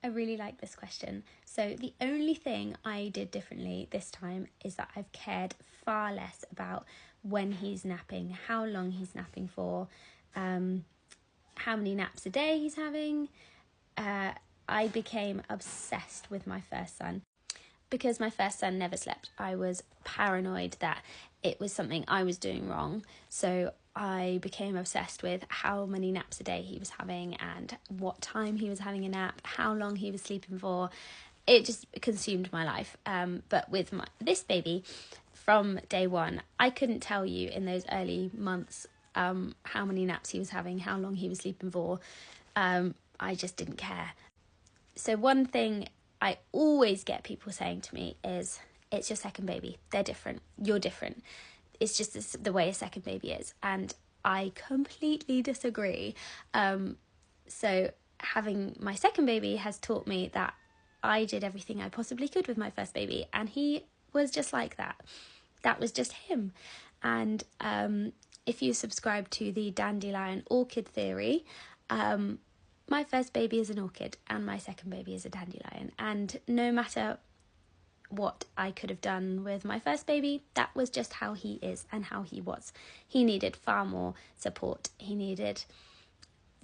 I really like this question. So the only thing I did differently this time is that I've cared far less about when he's napping, how long he's napping for, how many naps a day he's having. I became obsessed with my first son. Because my first son never slept, I was paranoid that it was something I was doing wrong. So I became obsessed with how many naps a day he was having and what time he was having a nap, how long he was sleeping for. It just consumed my life. But with this baby, from day one, I couldn't tell you in those early months how many naps he was having, how long he was sleeping for. I just didn't care. So one thing I always get people saying to me is, it's your second baby. They're different. You're different. It's just the way a second baby is. And I completely disagree. So having my second baby has taught me that I did everything I possibly could with my first baby. And he was just like that. That was just him. And if you subscribe to the dandelion orchid theory, my first baby is an orchid and my second baby is a dandelion. And no matter what I could have done with my first baby, that was just how he is and how he was. He needed far more support. He needed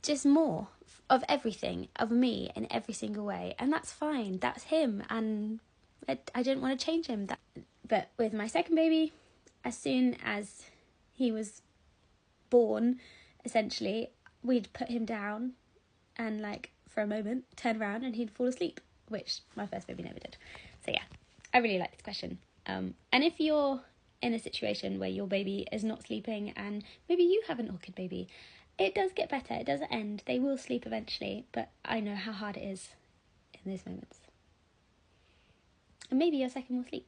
just more of everything, of me in every single way. And that's fine. That's him. And I didn't want to change him. But with my second baby, as soon as he was born, essentially, we'd put him down and for a moment turn around and he'd fall asleep, which my first baby never did. So yeah, I really like this question. And if you're in a situation where your baby is not sleeping and maybe you have an orchid baby, it does get better. It doesn't end. They will sleep eventually, but I know how hard it is in those moments. And maybe your second will sleep.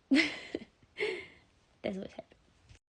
There's always hope.